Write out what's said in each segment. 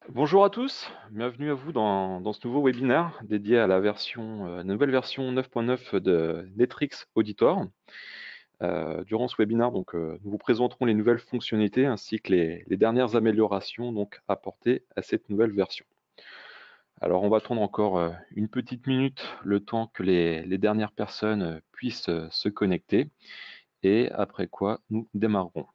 Bonjour à tous, bienvenue à vous dans ce nouveau webinaire dédié à la nouvelle version 9.9 de Netrix Auditor. Durant ce webinaire, nous vous présenterons les nouvelles fonctionnalités ainsi que les dernières améliorations apportées à cette nouvelle version. Alors, on va attendre encore une petite minute, le temps que les dernières personnes puissent se connecter, et après quoi, nous démarrerons.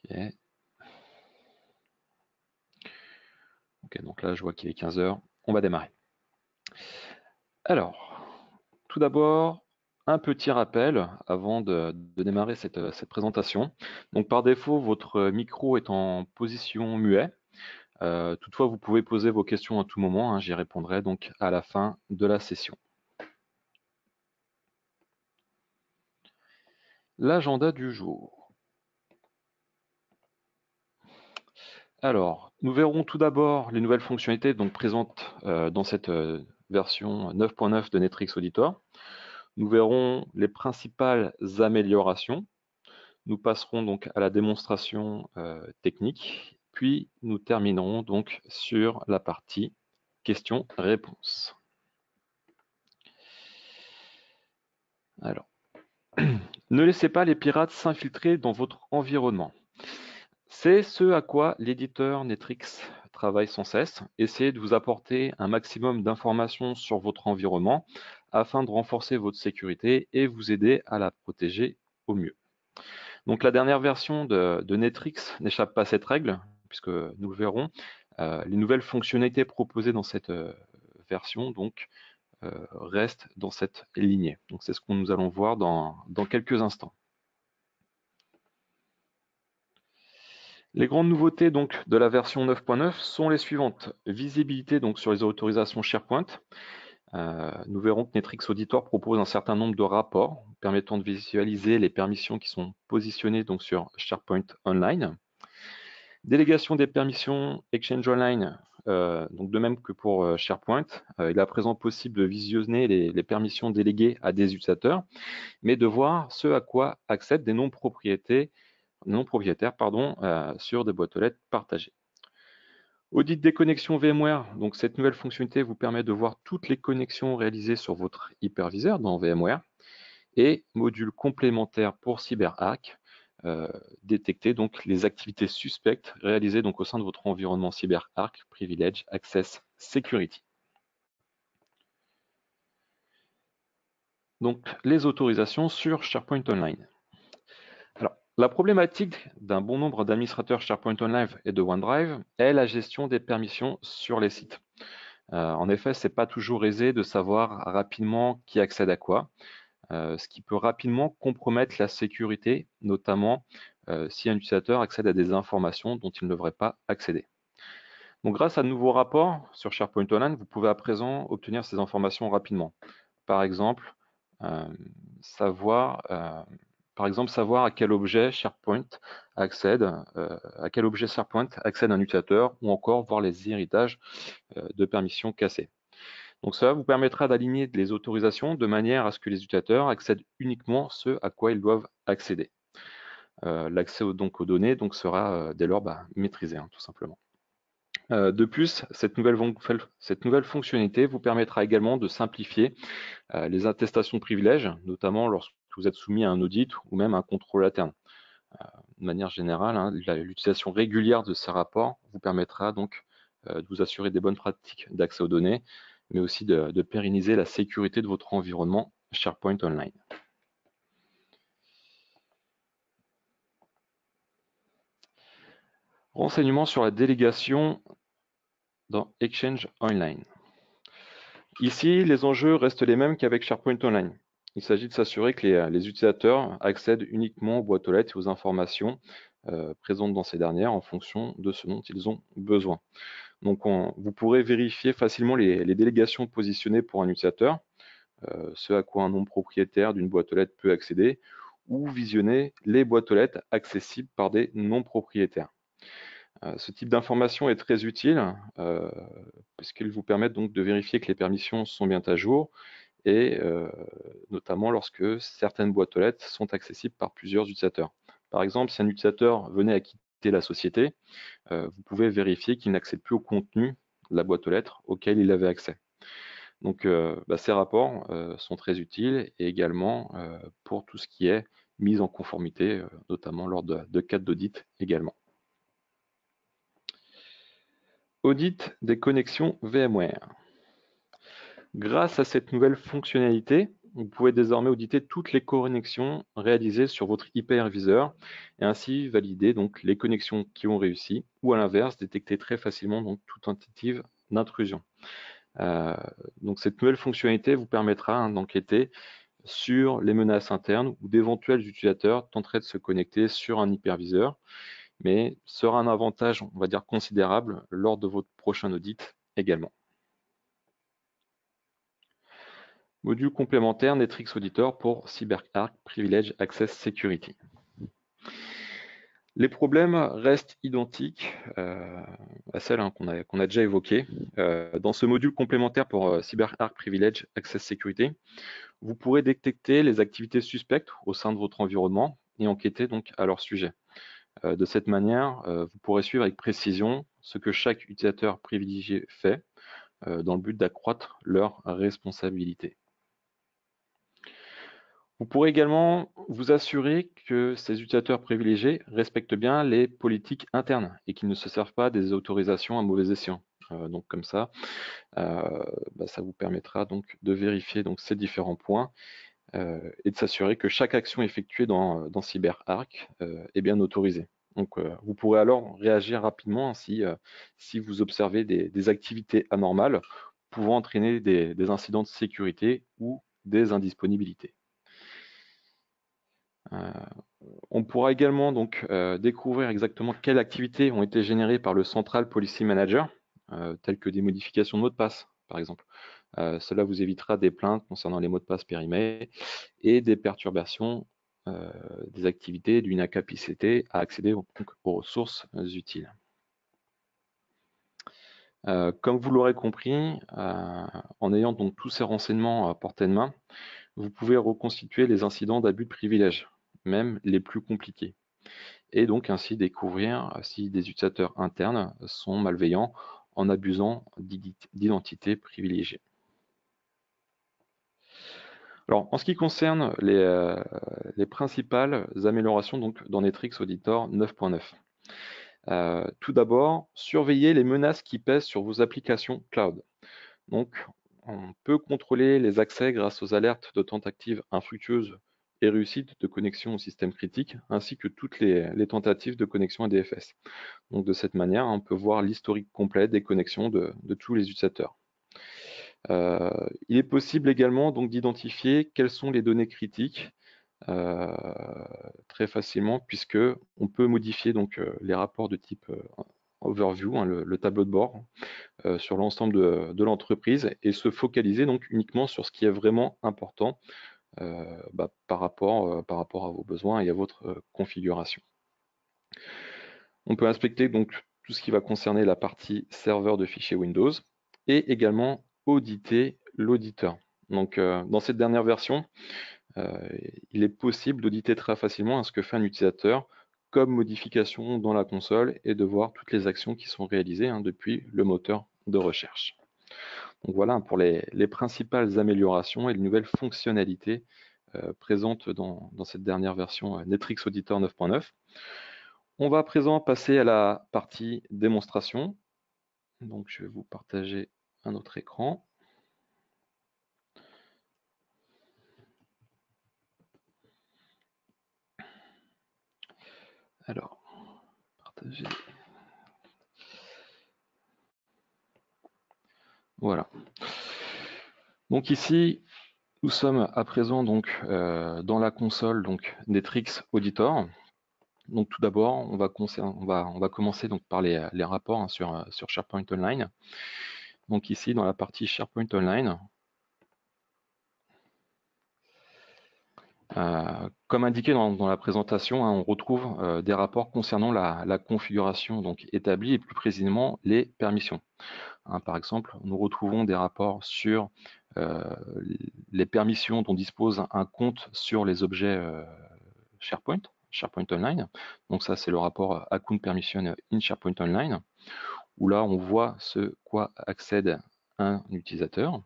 Ok. Ok, donc là, je vois qu'il est 15 h. On va démarrer. Alors, tout d'abord, un petit rappel avant de démarrer cette présentation. Donc, par défaut, votre micro est en position muet. Toutefois, vous pouvez poser vos questions à tout moment, hein, j'y répondrai donc à la fin de la session. L'agenda du jour. Alors, nous verrons tout d'abord les nouvelles fonctionnalités présentes dans cette version 9.9 de Netrix Auditor. Nous verrons les principales améliorations. Nous passerons donc à la démonstration technique, puis nous terminerons donc sur la partie questions-réponses. Alors, ne laissez pas les pirates s'infiltrer dans votre environnement. C'est ce à quoi l'éditeur Netrix travaille sans cesse. Essayez de vous apporter un maximum d'informations sur votre environnement afin de renforcer votre sécurité et vous aider à la protéger au mieux. Donc la dernière version de Netrix n'échappe pas à cette règle, puisque nous le verrons, les nouvelles fonctionnalités proposées dans cette version restent dans cette lignée. Donc c'est ce que nous allons voir dans quelques instants. Les grandes nouveautés de la version 9.9 sont les suivantes. Visibilité sur les autorisations SharePoint. Nous verrons que Netrix Auditor propose un certain nombre de rapports permettant de visualiser les permissions qui sont positionnées sur SharePoint Online. Délégation des permissions Exchange Online, donc de même que pour SharePoint, il est à présent possible de visionner les permissions déléguées à des utilisateurs, mais de voir ce à quoi accèdent des non-propriétaires sur des boîtes aux lettres partagées. Audit des connexions VMware, donc cette nouvelle fonctionnalité vous permet de voir toutes les connexions réalisées sur votre hyperviseur dans VMware, et module complémentaire pour CyberArk, détecter les activités suspectes réalisées au sein de votre environnement CyberArk Privilege Access Security. Donc les autorisations sur SharePoint Online. Alors, la problématique d'un bon nombre d'administrateurs SharePoint Online et de OneDrive est la gestion des permissions sur les sites. En effet, ce n'est pas toujours aisé de savoir rapidement qui accède à quoi. Ce qui peut rapidement compromettre la sécurité, notamment si un utilisateur accède à des informations dont il ne devrait pas accéder. Donc, grâce à de nouveaux rapports sur SharePoint Online, vous pouvez à présent obtenir ces informations rapidement. Par exemple, savoir à quel objet SharePoint accède, un utilisateur, ou encore voir les héritages de permissions cassées. Donc ça vous permettra d'aligner les autorisations de manière à ce que les utilisateurs accèdent uniquement ce à quoi ils doivent accéder. L'accès aux données sera dès lors maîtrisé, tout simplement. De plus, cette nouvelle fonctionnalité vous permettra également de simplifier les attestations de privilèges, notamment lorsque vous êtes soumis à un audit ou même à un contrôle interne. De manière générale, l'utilisation régulière de ces rapports vous permettra de vous assurer des bonnes pratiques d'accès aux données, mais aussi de pérenniser la sécurité de votre environnement SharePoint Online. Renseignements sur la délégation dans Exchange Online. Ici, les enjeux restent les mêmes qu'avec SharePoint Online. Il s'agit de s'assurer que les utilisateurs accèdent uniquement aux boîtes aux lettres et aux informations présentes dans ces dernières en fonction de ce dont ils ont besoin. Donc, vous pourrez vérifier facilement les délégations positionnées pour un utilisateur, ce à quoi un nom propriétaire d'une boîte aux lettres peut accéder, ou visionner les boîtes aux lettres accessibles par des non-propriétaires. Ce type d'information est très utile puisqu'il vous permet de vérifier que les permissions sont bien à jour et notamment lorsque certaines boîtes aux lettres sont accessibles par plusieurs utilisateurs. Par exemple, si un utilisateur venait à quitter la société, vous pouvez vérifier qu'il n'accède plus au contenu de la boîte aux lettres auquel il avait accès. Donc ces rapports sont très utiles et également pour tout ce qui est mise en conformité, notamment lors de cas d'audit également. Audit des connexions VMware. Grâce à cette nouvelle fonctionnalité, vous pouvez désormais auditer toutes les connexions réalisées sur votre hyperviseur et ainsi valider donc les connexions qui ont réussi ou à l'inverse détecter très facilement donc toute tentative d'intrusion. Donc cette nouvelle fonctionnalité vous permettra d'enquêter sur les menaces internes ou d'éventuels utilisateurs tenteraient de se connecter sur un hyperviseur, mais sera un avantage, on va dire, considérable lors de votre prochain audit également. Module complémentaire Netrix Auditor pour CyberArk Privilege Access Security. Les problèmes restent identiques à celles qu'on a déjà évoquées. Dans ce module complémentaire pour CyberArk Privilege Access Security, vous pourrez détecter les activités suspectes au sein de votre environnement et enquêter donc à leur sujet. De cette manière, vous pourrez suivre avec précision ce que chaque utilisateur privilégié fait dans le but d'accroître leur responsabilité. Vous pourrez également vous assurer que ces utilisateurs privilégiés respectent bien les politiques internes et qu'ils ne se servent pas des autorisations à mauvais escient. Donc comme ça, ça vous permettra donc de vérifier donc ces différents points et de s'assurer que chaque action effectuée dans CyberArk est bien autorisée. Donc vous pourrez alors réagir rapidement si vous observez des activités anormales pouvant entraîner des incidents de sécurité ou des indisponibilités. On pourra également donc découvrir exactement quelles activités ont été générées par le Central Policy Manager, telles que des modifications de mots de passe, par exemple. Cela vous évitera des plaintes concernant les mots de passe périmés et des perturbations des activités d'une incapacité à accéder donc, aux ressources utiles. Comme vous l'aurez compris, en ayant donc tous ces renseignements à portée de main, vous pouvez reconstituer les incidents d'abus de privilèges, même les plus compliqués, et donc ainsi découvrir si des utilisateurs internes sont malveillants en abusant d'identités privilégiées. Alors, en ce qui concerne les principales améliorations donc, dans Netrix Auditor 9.9, tout d'abord, surveillez les menaces qui pèsent sur vos applications cloud. Donc, on peut contrôler les accès grâce aux alertes de tentatives infructueuses et réussites de connexion au système critique, ainsi que toutes les tentatives de connexion à DFS. Donc, de cette manière, on peut voir l'historique complet des connexions de tous les utilisateurs. Il est possible également donc d'identifier quelles sont les données critiques très facilement, puisque on peut modifier donc les rapports de type overview, le tableau de bord, sur l'ensemble de l'entreprise et se focaliser donc uniquement sur ce qui est vraiment important par rapport à vos besoins et à votre configuration. On peut inspecter donc tout ce qui va concerner la partie serveur de fichiers Windows et également auditer l'auditeur. Donc dans cette dernière version, il est possible d'auditer très facilement ce que fait un utilisateur comme modification dans la console et de voir toutes les actions qui sont réalisées depuis le moteur de recherche. Donc voilà pour les principales améliorations et les nouvelles fonctionnalités présentes dans cette dernière version Netrix Auditor 9.9. On va à présent passer à la partie démonstration. Donc je vais vous partager un autre écran. Alors, partager. Voilà. Donc ici, nous sommes à présent donc dans la console donc Netrix Auditor. Donc tout d'abord, on va commencer donc par les rapports sur SharePoint Online. Donc ici, dans la partie SharePoint Online, Comme indiqué dans la présentation, hein, on retrouve des rapports concernant la configuration donc établie et plus précisément les permissions. Hein, par exemple, nous retrouvons des rapports sur les permissions dont dispose un compte sur les objets SharePoint Online. Donc ça, c'est le rapport Account Permission in SharePoint Online, où là, on voit ce quoi accède un utilisateur.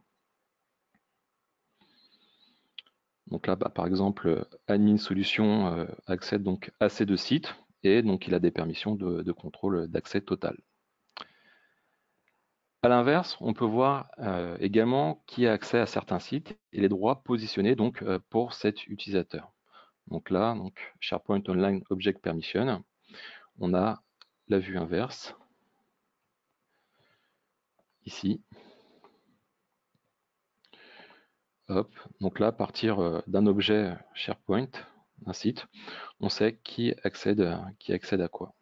Donc là, par exemple, admin solution accède donc à ces deux sites et donc il a des permissions de contrôle d'accès total. À l'inverse, on peut voir également qui a accès à certains sites et les droits positionnés donc pour cet utilisateur. Donc là, SharePoint Online Object Permission, on a la vue inverse ici. Hop, donc là, à partir d'un objet SharePoint, d'un site, on sait qui accède à quoi.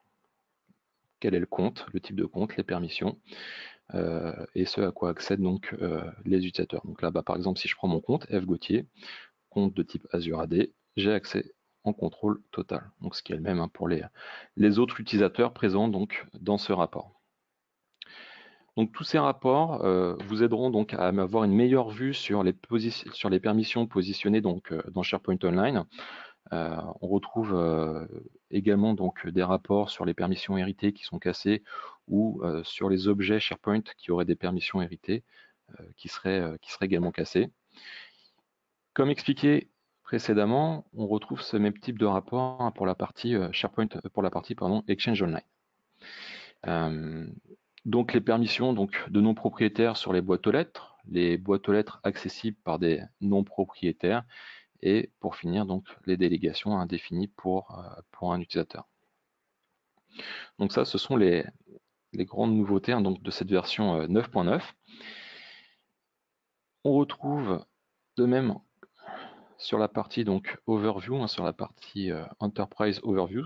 Quel est le compte, le type de compte, les permissions, et ce à quoi accèdent donc les utilisateurs. Donc là, par exemple, si je prends mon compte, F Gauthier, compte de type Azure AD, j'ai accès en contrôle total. Donc ce qui est le même pour les autres utilisateurs présents donc dans ce rapport. Donc tous ces rapports vous aideront donc à avoir une meilleure vue sur les permissions positionnées donc dans SharePoint Online. On retrouve également donc des rapports sur les permissions héritées qui sont cassées ou sur les objets SharePoint qui auraient des permissions héritées qui seraient également cassées. Comme expliqué précédemment, on retrouve ce même type de rapport pour la partie SharePoint, pour la partie Exchange Online. Donc les permissions de non-propriétaires sur les boîtes aux lettres accessibles par des non-propriétaires, et pour finir donc les délégations indéfinies pour un utilisateur. Donc ça, ce sont les grandes nouveautés donc de cette version 9.9. On retrouve de même sur la partie Overview, sur la partie Enterprise Overview,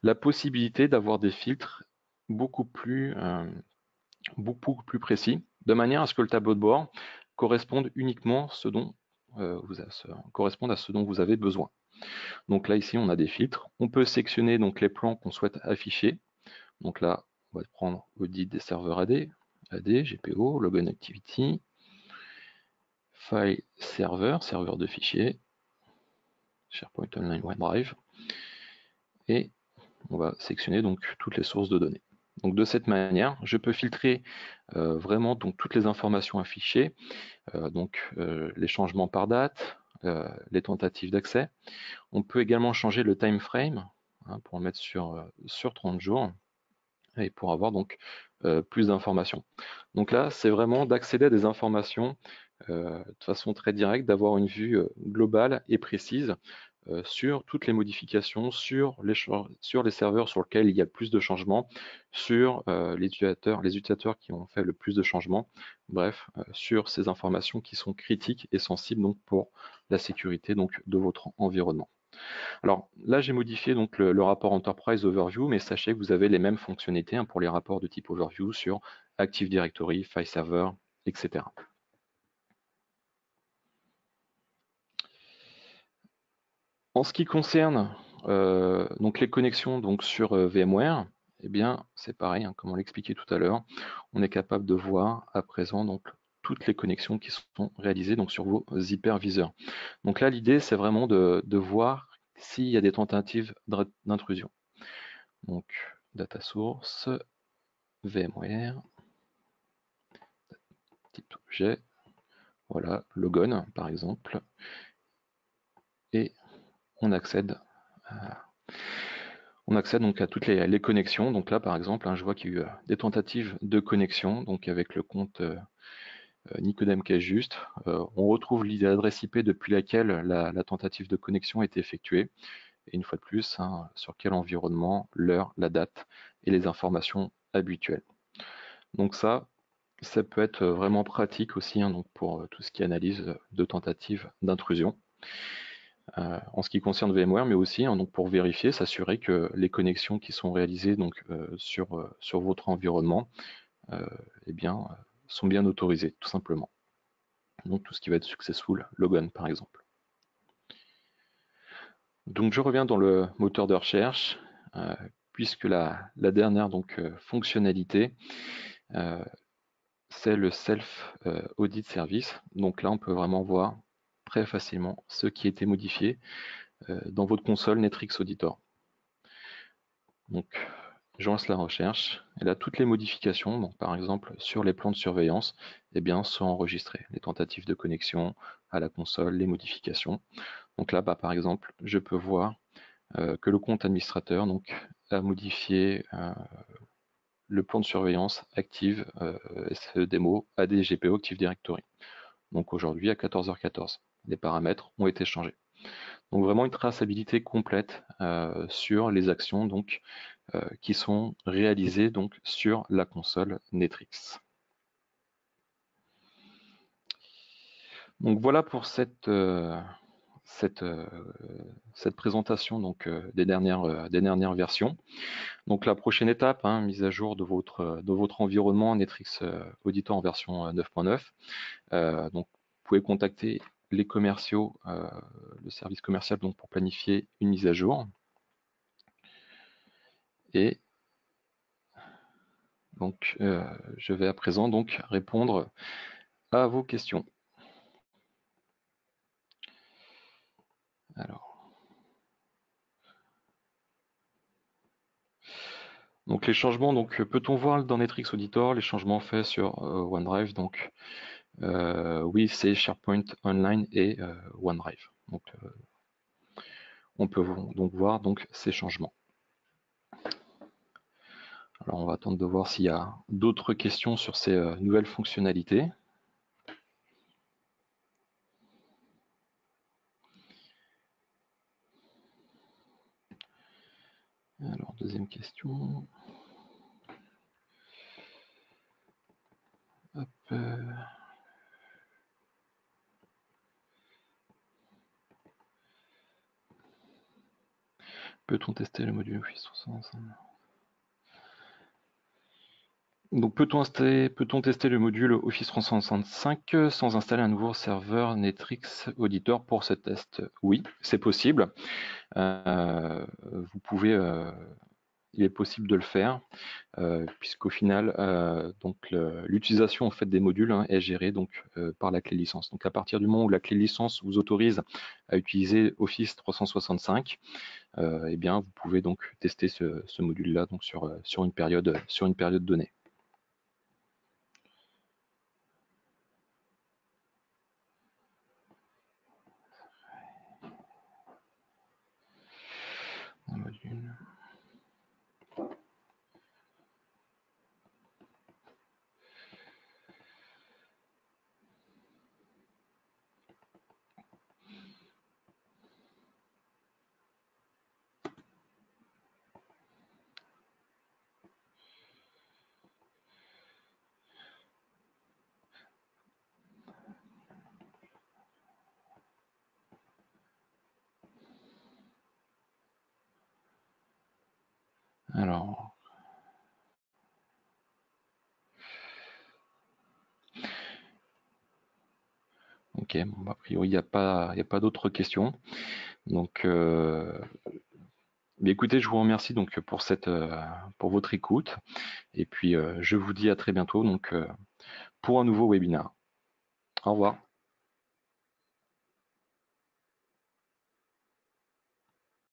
la possibilité d'avoir des filtres beaucoup plus précis, de manière à ce que le tableau de bord corresponde uniquement à ce dont vous avez besoin. Donc là, ici, on a des filtres. On peut sectionner donc les plans qu'on souhaite afficher. Donc là, on va prendre Audit des serveurs AD, GPO, Logon Activity, File Server, serveur de fichiers, SharePoint Online OneDrive, et on va sectionner donc toutes les sources de données. Donc de cette manière, je peux filtrer vraiment donc toutes les informations affichées, les changements par date, les tentatives d'accès. On peut également changer le time frame pour le mettre sur 30 jours et pour avoir donc plus d'informations. Donc là, c'est vraiment d'accéder à des informations de façon très directe, d'avoir une vue globale et précise sur toutes les modifications, sur les serveurs sur lesquels il y a le plus de changements, sur les utilisateurs qui ont fait le plus de changements, bref, sur ces informations qui sont critiques et sensibles donc pour la sécurité donc de votre environnement. Alors là, j'ai modifié donc le rapport Enterprise Overview, mais sachez que vous avez les mêmes fonctionnalités pour les rapports de type Overview sur Active Directory, File Server, etc. En ce qui concerne donc les connexions sur VMware, eh bien c'est pareil, comme on l'expliquait tout à l'heure, on est capable de voir à présent donc toutes les connexions qui sont réalisées donc sur vos hyperviseurs. Donc là, l'idée c'est vraiment de voir s'il y a des tentatives d'intrusion. Donc data source, VMware, type objet, voilà, logon par exemple, et on accède donc à toutes les connexions. Donc là, par exemple, je vois qu'il y a eu des tentatives de connexion, donc avec le compte Nicodème qui est juste. On retrouve l'adresse IP depuis laquelle la tentative de connexion a été effectuée. Et une fois de plus, sur quel environnement, l'heure, la date et les informations habituelles. Donc ça peut être vraiment pratique aussi donc pour tout ce qui est analyse de tentatives d'intrusion. En ce qui concerne VMware, mais aussi donc pour vérifier, s'assurer que les connexions qui sont réalisées sur votre environnement sont bien autorisées, tout simplement. Donc tout ce qui va être successful, logon par exemple. Donc je reviens dans le moteur de recherche, euh, puisque la dernière fonctionnalité, euh, c'est le Self Audit Service. Donc là, on peut vraiment voir très facilement ce qui a été modifié dans votre console Netrix Auditor. Donc, je lance la recherche, et là, toutes les modifications, donc par exemple sur les plans de surveillance, eh bien, sont enregistrées. Les tentatives de connexion à la console, les modifications. Donc là, par exemple, je peux voir que le compte administrateur a modifié le plan de surveillance Active SEDEMO ADGPO Active Directory. Donc aujourd'hui à 14h14, les paramètres ont été changés. Donc vraiment une traçabilité complète sur les actions qui sont réalisées sur la console Netrix. Donc voilà pour cette présentation des dernières versions. Donc la prochaine étape, mise à jour de votre environnement Netrix Auditor en version 9.9. Donc vous pouvez contacter les commerciaux, le service commercial pour planifier une mise à jour. Et donc je vais à présent répondre à vos questions. Alors, donc les changements, peut-on voir dans Netrix Auditor les changements faits sur OneDrive? Oui, c'est SharePoint Online et OneDrive. On peut voir ces changements. Alors on va attendre de voir s'il y a d'autres questions sur ces nouvelles fonctionnalités. Alors deuxième question. Hop, peut-on tester le module Office 365? Donc peut-on tester le module Office 365 sans installer un nouveau serveur Netrix Auditor pour ce test? Oui, c'est possible. Vous pouvez, il est possible de le faire, puisqu'au final, l'utilisation en fait des modules est gérée par la clé licence. Donc à partir du moment où la clé licence vous autorise à utiliser Office 365, eh bien vous pouvez tester ce module-là sur une période donnée. Un module. Alors, ok, bon, a priori il n'y a pas d'autres questions. Mais écoutez, je vous remercie pour votre écoute, et puis je vous dis à très bientôt pour un nouveau webinaire. Au revoir.